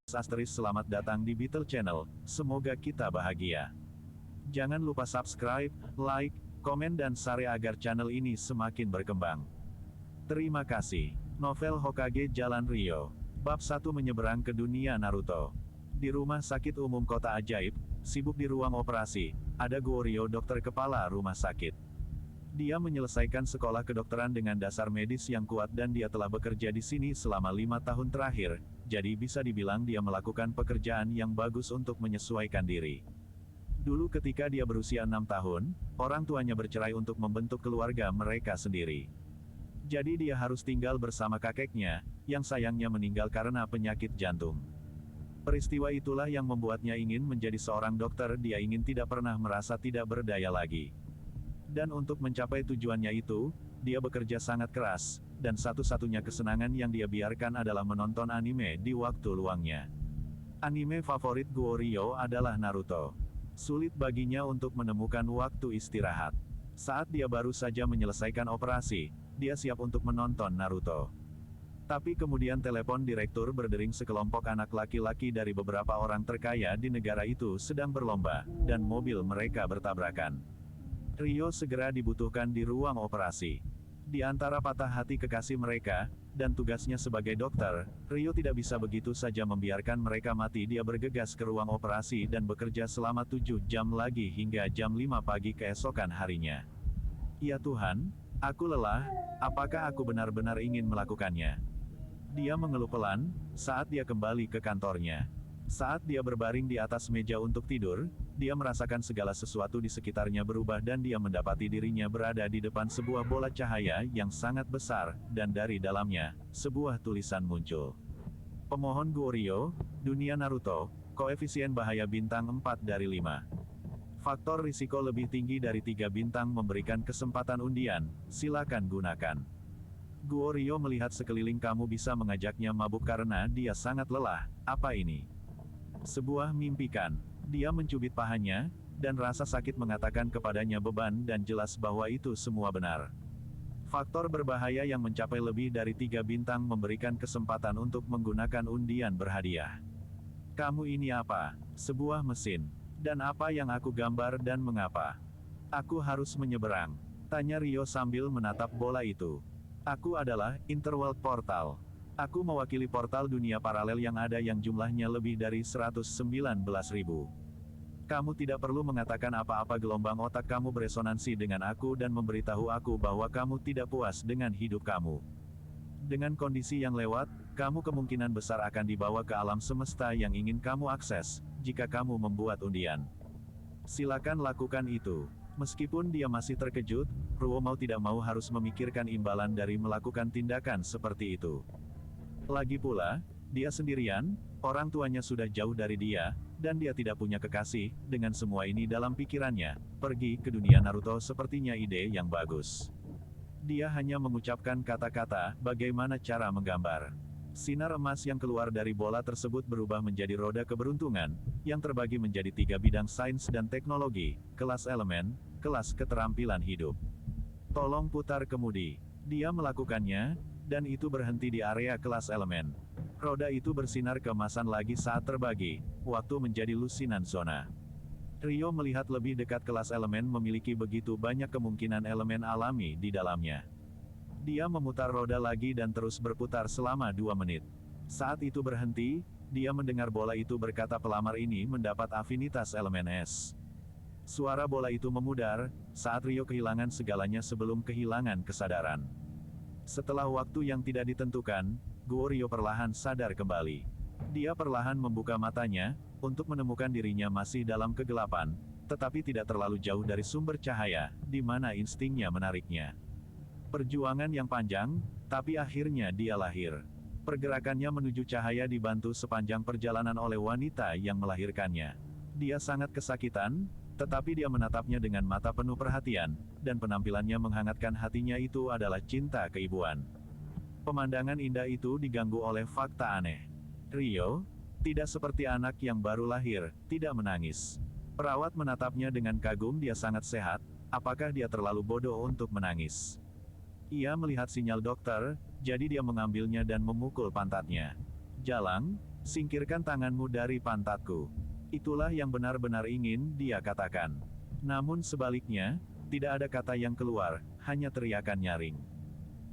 Selamat datang di Beetle Channel, semoga kita bahagia. Jangan lupa subscribe, like, komen dan share agar channel ini semakin berkembang. Terima kasih. Novel Hokage Jalan Ryo. Bab 1 Menyeberang ke Dunia Naruto. Di rumah sakit umum kota ajaib, sibuk di ruang operasi, ada Goryeo, dokter kepala rumah sakit. Dia menyelesaikan sekolah kedokteran dengan dasar medis yang kuat dan dia telah bekerja di sini selama 5 tahun terakhir, jadi bisa dibilang dia melakukan pekerjaan yang bagus untuk menyesuaikan diri. Dulu ketika dia berusia 6 tahun, orang tuanya bercerai untuk membentuk keluarga mereka sendiri. Jadi dia harus tinggal bersama kakeknya, yang sayangnya meninggal karena penyakit jantung. Peristiwa itulah yang membuatnya ingin menjadi seorang dokter. Dia ingin tidak pernah merasa tidak berdaya lagi. Dan untuk mencapai tujuannya itu, dia bekerja sangat keras, dan satu-satunya kesenangan yang dia biarkan adalah menonton anime di waktu luangnya. Anime favorit Goryeo adalah Naruto. Sulit baginya untuk menemukan waktu istirahat. Saat dia baru saja menyelesaikan operasi, dia siap untuk menonton Naruto. Tapi kemudian telepon direktur berdering. Sekelompok anak laki-laki dari beberapa orang terkaya di negara itu sedang berlomba, dan mobil mereka bertabrakan. Ryo segera dibutuhkan di ruang operasi. Di antara patah hati kekasih mereka, dan tugasnya sebagai dokter, Ryo tidak bisa begitu saja membiarkan mereka mati. Dia bergegas ke ruang operasi dan bekerja selama 7 jam lagi hingga jam 5 pagi keesokan harinya. Ya Tuhan, aku lelah, apakah aku benar-benar ingin melakukannya? Dia mengeluh pelan, saat dia kembali ke kantornya. Saat dia berbaring di atas meja untuk tidur, dia merasakan segala sesuatu di sekitarnya berubah dan dia mendapati dirinya berada di depan sebuah bola cahaya yang sangat besar, dan dari dalamnya, sebuah tulisan muncul. Pemohon Goryeo, dunia Naruto, koefisien bahaya bintang 4 dari 5. Faktor risiko lebih tinggi dari 3 bintang memberikan kesempatan undian, silakan gunakan. Goryeo melihat sekeliling. Kamu bisa mengajaknya mabuk karena dia sangat lelah, apa ini? Sebuah mimpi kan? Dia mencubit pahanya, dan rasa sakit mengatakan kepadanya beban dan jelas bahwa itu semua benar. Faktor berbahaya yang mencapai lebih dari 3 bintang memberikan kesempatan untuk menggunakan undian berhadiah. Kamu ini apa? Sebuah mesin. Dan apa yang aku gambar dan mengapa? Aku harus menyeberang. Tanya Ryo sambil menatap bola itu. Aku adalah Interworld Portal. Aku mewakili portal dunia paralel yang ada yang jumlahnya lebih dari 119.000. Kamu tidak perlu mengatakan apa-apa. Gelombang otak kamu beresonansi dengan aku dan memberitahu aku bahwa kamu tidak puas dengan hidup kamu. Dengan kondisi yang lewat, kamu kemungkinan besar akan dibawa ke alam semesta yang ingin kamu akses, jika kamu membuat undian. Silakan lakukan itu. Meskipun dia masih terkejut, Ruo mau tidak mau harus memikirkan imbalan dari melakukan tindakan seperti itu. Lagi pula, dia sendirian, orang tuanya sudah jauh dari dia, dan dia tidak punya kekasih. Dengan semua ini dalam pikirannya, pergi ke dunia Naruto sepertinya ide yang bagus. Dia hanya mengucapkan kata-kata, bagaimana cara menggambar. Sinar emas yang keluar dari bola tersebut berubah menjadi roda keberuntungan, yang terbagi menjadi 3 bidang sains dan teknologi, kelas elemen, kelas keterampilan hidup. Tolong putar kemudi. Dia melakukannya, dan itu berhenti di area kelas elemen. Roda itu bersinar keemasan lagi saat terbagi, waktu menjadi lusinan zona. Ryo melihat lebih dekat. Kelas elemen memiliki begitu banyak kemungkinan elemen alami di dalamnya. Dia memutar roda lagi dan terus berputar selama 2 menit. Saat itu berhenti, dia mendengar bola itu berkata pelamar ini mendapat afinitas elemen es. Suara bola itu memudar, saat Ryo kehilangan segalanya sebelum kehilangan kesadaran. Setelah waktu yang tidak ditentukan, Goryeo perlahan sadar kembali. Dia perlahan membuka matanya, untuk menemukan dirinya masih dalam kegelapan, tetapi tidak terlalu jauh dari sumber cahaya, di mana instingnya menariknya. Perjuangan yang panjang, tapi akhirnya dia lahir. Pergerakannya menuju cahaya dibantu sepanjang perjalanan oleh wanita yang melahirkannya. Dia sangat kesakitan, tetapi dia menatapnya dengan mata penuh perhatian, dan penampilannya menghangatkan hatinya. Itu adalah cinta keibuan. Pemandangan indah itu diganggu oleh fakta aneh. Ryo, tidak seperti anak yang baru lahir, tidak menangis. Perawat menatapnya dengan kagum. Dia sangat sehat, apakah dia terlalu bodoh untuk menangis? Ia melihat sinyal dokter, jadi dia mengambilnya dan memukul pantatnya. Jalang, Singkirkan tanganmu dari pantatku. Itulah yang benar-benar ingin dia katakan. Namun sebaliknya, tidak ada kata yang keluar, hanya teriakan nyaring.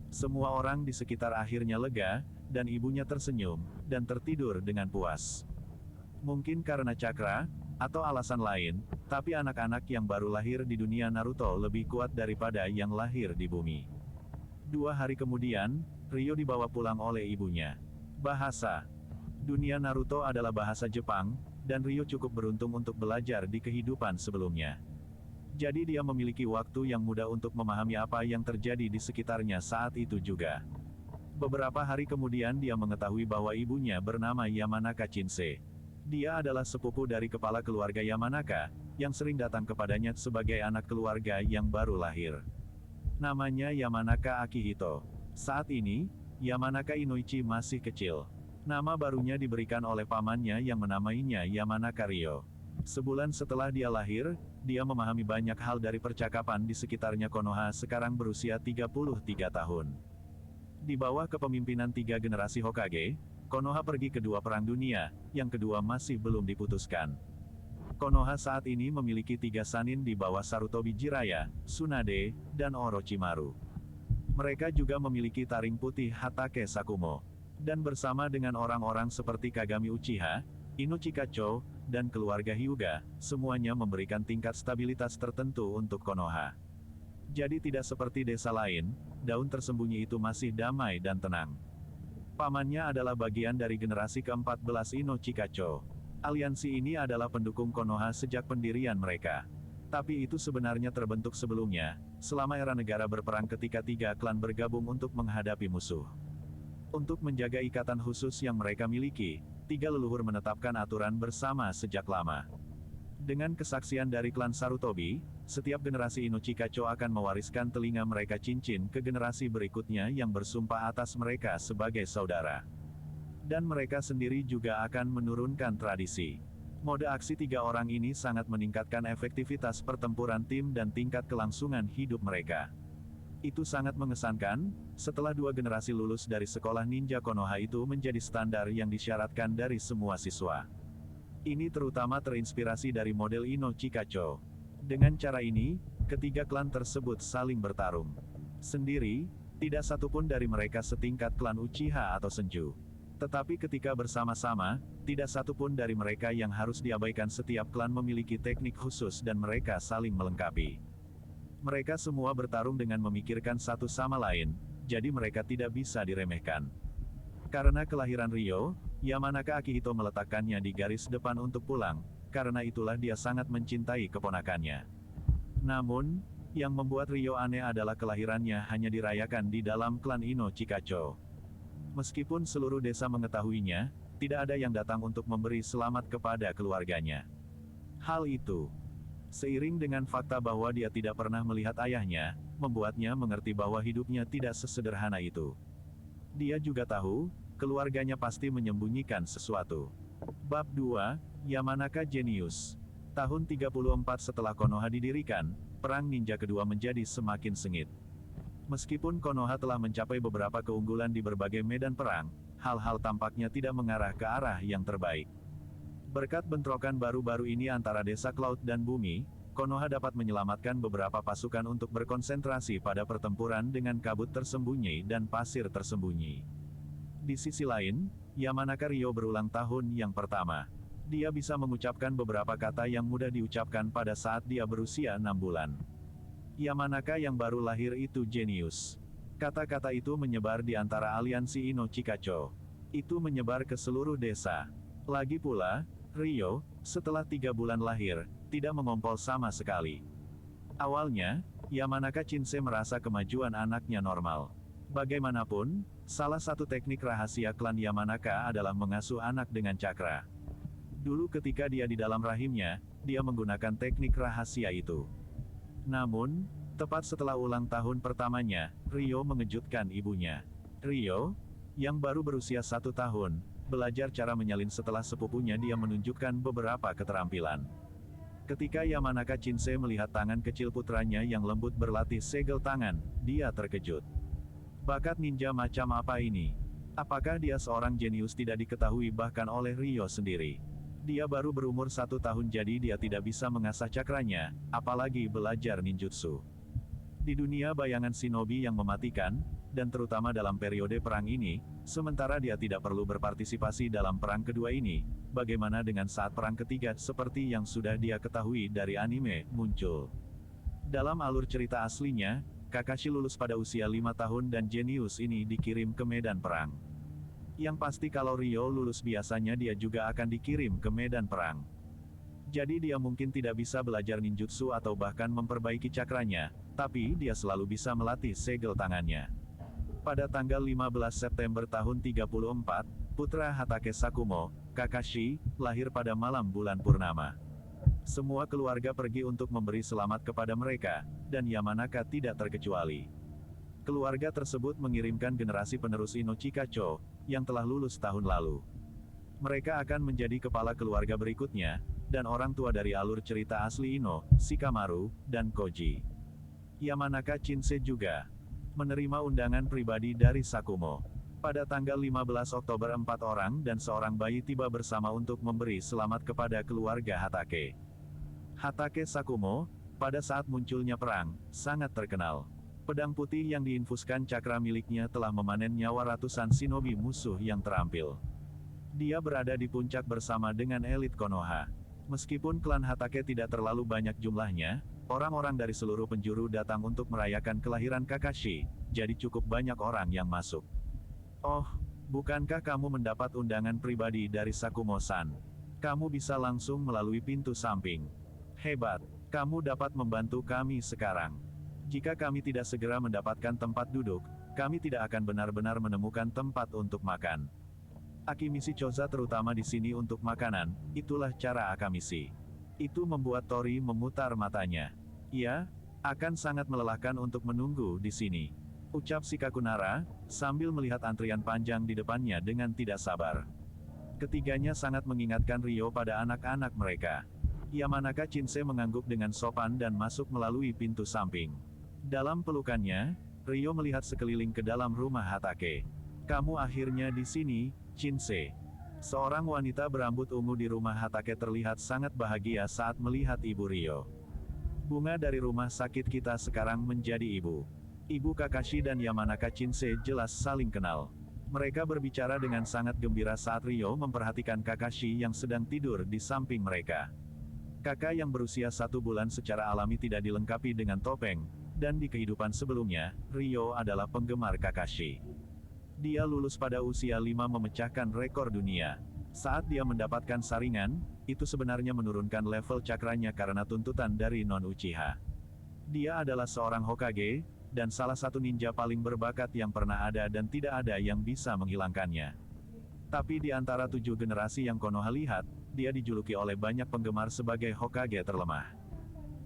Semua orang di sekitar akhirnya lega, dan ibunya tersenyum, dan tertidur dengan puas. Mungkin karena cakra, atau alasan lain, tapi anak-anak yang baru lahir di dunia Naruto lebih kuat daripada yang lahir di bumi. 2 hari kemudian, Ryo dibawa pulang oleh ibunya. Bahasa dunia Naruto adalah bahasa Jepang, dan Ryo cukup beruntung untuk belajar di kehidupan sebelumnya. Jadi dia memiliki waktu yang mudah untuk memahami apa yang terjadi di sekitarnya saat itu juga. Beberapa hari kemudian dia mengetahui bahwa ibunya bernama Yamanaka Chinsei. Dia adalah sepupu dari kepala keluarga Yamanaka, yang sering datang kepadanya sebagai anak keluarga yang baru lahir. Namanya Yamanaka Akihito. Saat ini, Yamanaka Inoichi masih kecil. Nama barunya diberikan oleh pamannya yang menamainya Yamanaka Ryo. Sebulan setelah dia lahir, dia memahami banyak hal dari percakapan di sekitarnya. Konoha sekarang berusia 33 tahun. Di bawah kepemimpinan 3 generasi Hokage, Konoha pergi ke 2 perang dunia, yang kedua masih belum diputuskan. Konoha saat ini memiliki 3 sanin di bawah Sarutobi Jiraiya, Tsunade, dan Orochimaru. Mereka juga memiliki taring putih Hatake Sakumo. Dan bersama dengan orang-orang seperti Kagami Uchiha, Ino Chikacho, dan keluarga Hyuga, semuanya memberikan tingkat stabilitas tertentu untuk Konoha. Jadi tidak seperti desa lain, daun tersembunyi itu masih damai dan tenang. Pamannya adalah bagian dari generasi ke-14 Ino Chikacho. Aliansi ini adalah pendukung Konoha sejak pendirian mereka. Tapi itu sebenarnya terbentuk sebelumnya, selama era negara berperang ketika 3 klan bergabung untuk menghadapi musuh. Untuk menjaga ikatan khusus yang mereka miliki, 3 leluhur menetapkan aturan bersama sejak lama. Dengan kesaksian dari klan Sarutobi, setiap generasi Ino Chikacho akan mewariskan telinga mereka cincin ke generasi berikutnya yang bersumpah atas mereka sebagai saudara. Dan mereka sendiri juga akan menurunkan tradisi. Mode aksi 3 orang ini sangat meningkatkan efektivitas pertempuran tim dan tingkat kelangsungan hidup mereka. Itu sangat mengesankan, setelah 2 generasi lulus dari sekolah ninja Konoha itu menjadi standar yang disyaratkan dari semua siswa. Ini terutama terinspirasi dari model Ino Chikacho. Dengan cara ini, ketiga klan tersebut saling bertarung. Sendiri, tidak satupun dari mereka setingkat klan Uchiha atau Senju. Tetapi ketika bersama-sama, tidak satupun dari mereka yang harus diabaikan. Setiap klan memiliki teknik khusus dan mereka saling melengkapi. Mereka semua bertarung dengan memikirkan satu sama lain, jadi mereka tidak bisa diremehkan. Karena kelahiran Ryo, Yamanaka Akihito meletakkannya di garis depan untuk pulang, karena itulah dia sangat mencintai keponakannya. Namun, yang membuat Ryo aneh adalah kelahirannya hanya dirayakan di dalam klan Ino Chikacho. Meskipun seluruh desa mengetahuinya, tidak ada yang datang untuk memberi selamat kepada keluarganya. Hal itu, seiring dengan fakta bahwa dia tidak pernah melihat ayahnya, membuatnya mengerti bahwa hidupnya tidak sesederhana itu. Dia juga tahu, keluarganya pasti menyembunyikan sesuatu. Bab 2, Yamanaka Genius. Tahun 34 setelah Konoha didirikan, perang ninja kedua menjadi semakin sengit. Meskipun Konoha telah mencapai beberapa keunggulan di berbagai medan perang, hal-hal tampaknya tidak mengarah ke arah yang terbaik. Berkat bentrokan baru-baru ini antara desa Cloud dan bumi, Konoha dapat menyelamatkan beberapa pasukan untuk berkonsentrasi pada pertempuran dengan kabut tersembunyi dan pasir tersembunyi. Di sisi lain, Yamanaka Ryo berulang tahun yang pertama. Dia bisa mengucapkan beberapa kata yang mudah diucapkan pada saat dia berusia 6 bulan. Yamanaka yang baru lahir itu jenius. Kata-kata itu menyebar di antara aliansi Ino Chikacho. Itu menyebar ke seluruh desa. Lagi pula, Ryo, setelah 3 bulan lahir, tidak mengompol sama sekali. Awalnya, Yamanaka Chinsei merasa kemajuan anaknya normal. Bagaimanapun, salah satu teknik rahasia klan Yamanaka adalah mengasuh anak dengan cakra. Dulu ketika dia di dalam rahimnya, dia menggunakan teknik rahasia itu. Namun, tepat setelah ulang tahun pertamanya, Ryo mengejutkan ibunya. Ryo, yang baru berusia 1 tahun, belajar cara menyalin setelah sepupunya dia menunjukkan beberapa keterampilan. Ketika Yamanaka Chinsei melihat tangan kecil putranya yang lembut berlatih segel tangan, dia terkejut. Bakat ninja macam apa ini? Apakah dia seorang jenius tidak diketahui bahkan oleh Ryo sendiri. Dia baru berumur 1 tahun jadi dia tidak bisa mengasah cakranya, apalagi belajar ninjutsu. Di dunia bayangan shinobi yang mematikan, dan terutama dalam periode perang ini, sementara dia tidak perlu berpartisipasi dalam perang kedua ini, bagaimana dengan saat perang ketiga seperti yang sudah dia ketahui dari anime, muncul. Dalam alur cerita aslinya, Kakashi lulus pada usia 5 tahun dan jenius ini dikirim ke medan perang. Yang pasti kalau Ryo lulus biasanya dia juga akan dikirim ke medan perang. Jadi dia mungkin tidak bisa belajar ninjutsu atau bahkan memperbaiki cakranya, tapi dia selalu bisa melatih segel tangannya. Pada tanggal 15 September tahun 34, putra Hatake Sakumo, Kakashi, lahir pada malam bulan purnama. Semua keluarga pergi untuk memberi selamat kepada mereka, dan Yamanaka tidak terkecuali. Keluarga tersebut mengirimkan generasi penerus Ino Chikacho, yang telah lulus tahun lalu. Mereka akan menjadi kepala keluarga berikutnya, dan orang tua dari alur cerita asli Ino, Shikamaru, dan Koji. Yamanaka Shinsei juga menerima undangan pribadi dari Sakumo. Pada tanggal 15 Oktober 4 orang dan seorang bayi tiba bersama untuk memberi selamat kepada keluarga Hatake. Hatake Sakumo, pada saat munculnya perang, sangat terkenal. Pedang putih yang diinfuskan cakra miliknya telah memanen nyawa ratusan shinobi musuh yang terampil. Dia berada di puncak bersama dengan elit Konoha. Meskipun klan Hatake tidak terlalu banyak jumlahnya, orang-orang dari seluruh penjuru datang untuk merayakan kelahiran Kakashi, jadi cukup banyak orang yang masuk. Oh, bukankah kamu mendapat undangan pribadi dari Sakumo-san? Kamu bisa langsung melalui pintu samping. Hebat, kamu dapat membantu kami sekarang. Jika kami tidak segera mendapatkan tempat duduk, kami tidak akan benar-benar menemukan tempat untuk makan. Akimishi Choza terutama di sini untuk makanan, itulah cara Akamishi. Itu membuat Tori memutar matanya. Ya, akan sangat melelahkan untuk menunggu di sini. Ucap Shikakunara, sambil melihat antrian panjang di depannya dengan tidak sabar. Ketiganya sangat mengingatkan Ryo pada anak-anak mereka. Yamanaka Shinsei mengangguk dengan sopan dan masuk melalui pintu samping. Dalam pelukannya, Ryo melihat sekeliling ke dalam rumah Hatake. Kamu akhirnya di sini, Shinsei. Seorang wanita berambut ungu di rumah Hatake terlihat sangat bahagia saat melihat ibu Ryo. Bunga dari rumah sakit kita sekarang menjadi ibu. Ibu Kakashi dan Yamanaka Shinsei jelas saling kenal. Mereka berbicara dengan sangat gembira saat Ryo memperhatikan Kakashi yang sedang tidur di samping mereka. Kakak yang berusia 1 bulan secara alami tidak dilengkapi dengan topeng, dan di kehidupan sebelumnya, Ryo adalah penggemar Kakashi. Dia lulus pada usia 5 memecahkan rekor dunia. Saat dia mendapatkan saringan, itu sebenarnya menurunkan level cakranya karena tuntutan dari non-Uchiha. Dia adalah seorang Hokage, dan salah satu ninja paling berbakat yang pernah ada dan tidak ada yang bisa menghilangkannya. Tapi di antara 7 generasi yang Konoha lihat, dia dijuluki oleh banyak penggemar sebagai Hokage terlemah.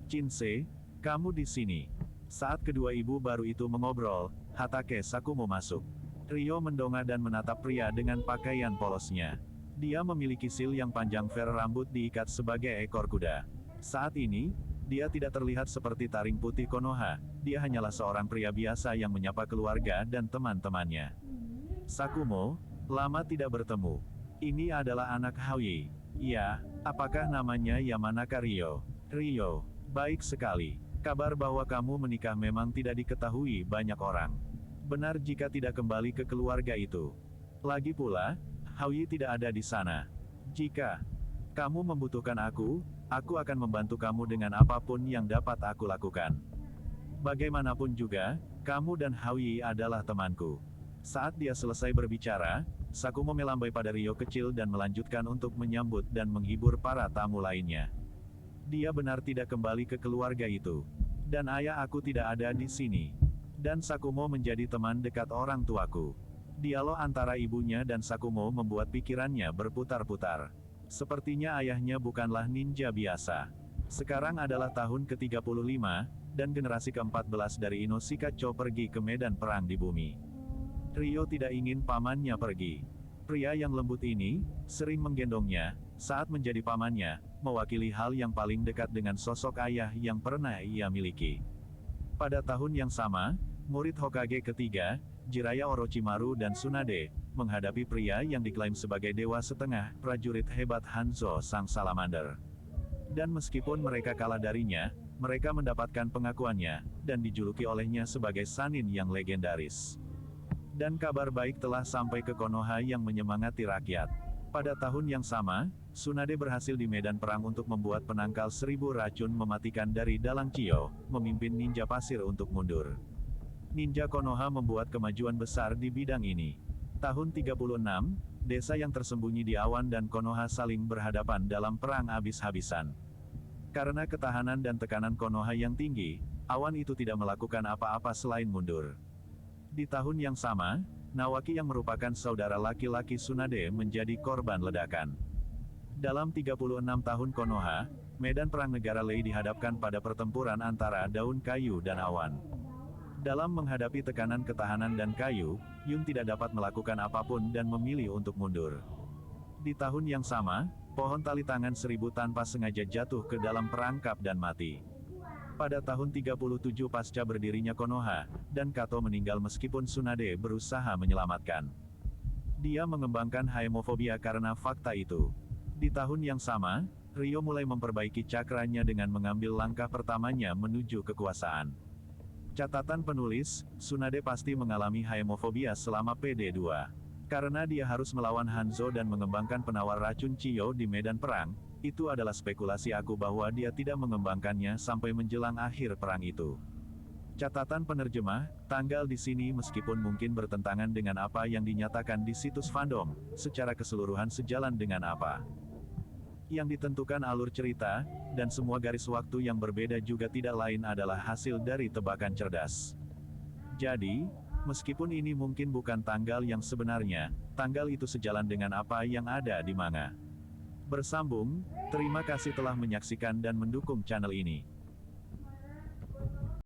Shinsei, kamu di sini. Saat kedua ibu baru itu mengobrol, Hatake Sakumo masuk. Ryo mendongak dan menatap pria dengan pakaian polosnya. Dia memiliki sil yang panjang fair rambut diikat sebagai ekor kuda. Saat ini, dia tidak terlihat seperti taring putih Konoha, dia hanyalah seorang pria biasa yang menyapa keluarga dan teman-temannya. Sakumo, lama tidak bertemu. Ini adalah anak Haoyi. Ya, apakah namanya Yamanaka Ryo? Ryo, baik sekali. Kabar bahwa kamu menikah memang tidak diketahui banyak orang. Benar jika tidak kembali ke keluarga itu. Lagi pula, Haoyi tidak ada di sana. Jika kamu membutuhkan aku akan membantu kamu dengan apapun yang dapat aku lakukan. Bagaimanapun juga, kamu dan Haoyi adalah temanku. Saat dia selesai berbicara, Sakumo melambai pada Ryo kecil dan melanjutkan untuk menyambut dan menghibur para tamu lainnya. Dia benar tidak kembali ke keluarga itu. Dan ayah aku tidak ada di sini. Dan Sakumo menjadi teman dekat orang tuaku. Dialog antara ibunya dan Sakumo membuat pikirannya berputar-putar. Sepertinya ayahnya bukanlah ninja biasa. Sekarang adalah tahun ke-35, dan generasi ke-14 dari Ino Shikacho pergi ke medan perang di bumi. Ryo tidak ingin pamannya pergi. Pria yang lembut ini, sering menggendongnya, saat menjadi pamannya, mewakili hal yang paling dekat dengan sosok ayah yang pernah ia miliki. Pada tahun yang sama, murid Hokage ketiga, Jiraiya Orochimaru dan Tsunade, menghadapi pria yang diklaim sebagai dewa setengah, prajurit hebat Hanzo Sang Salamander. Dan meskipun mereka kalah darinya, mereka mendapatkan pengakuannya, dan dijuluki olehnya sebagai Sannin yang legendaris. Dan kabar baik telah sampai ke Konoha yang menyemangati rakyat. Pada tahun yang sama, Tsunade berhasil di medan perang untuk membuat penangkal 1000 racun mematikan dari dalang Chiyo, memimpin ninja pasir untuk mundur. Ninja Konoha membuat kemajuan besar di bidang ini. Tahun 36, desa yang tersembunyi di awan dan Konoha saling berhadapan dalam perang habis-habisan. Karena ketahanan dan tekanan Konoha yang tinggi, awan itu tidak melakukan apa-apa selain mundur. Di tahun yang sama, Nawaki yang merupakan saudara laki-laki Tsunade menjadi korban ledakan. Dalam 36 tahun Konoha, medan perang negara Lei dihadapkan pada pertempuran antara daun kayu dan awan. Dalam menghadapi tekanan ketahanan dan kayu, Yun tidak dapat melakukan apapun dan memilih untuk mundur. Di tahun yang sama, pohon tali tangan 1000 tanpa sengaja jatuh ke dalam perangkap dan mati. Pada tahun 37 pasca berdirinya Konoha, dan Kato meninggal meskipun Tsunade berusaha menyelamatkan. Dia mengembangkan haemofobia karena fakta itu. Di tahun yang sama, Ryo mulai memperbaiki cakranya dengan mengambil langkah pertamanya menuju kekuasaan. Catatan penulis, Tsunade pasti mengalami haemofobia selama PD2. Karena dia harus melawan Hanzo dan mengembangkan penawar racun Chiyo di medan perang, itu adalah spekulasi aku bahwa dia tidak mengembangkannya sampai menjelang akhir perang itu. Catatan penerjemah, tanggal di sini meskipun mungkin bertentangan dengan apa yang dinyatakan di situs fandom, secara keseluruhan sejalan dengan apa yang ditentukan alur cerita, dan semua garis waktu yang berbeda juga tidak lain adalah hasil dari tebakan cerdas. Jadi, meskipun ini mungkin bukan tanggal yang sebenarnya, tanggal itu sejalan dengan apa yang ada di manga. Bersambung, terima kasih telah menyaksikan dan mendukung channel ini.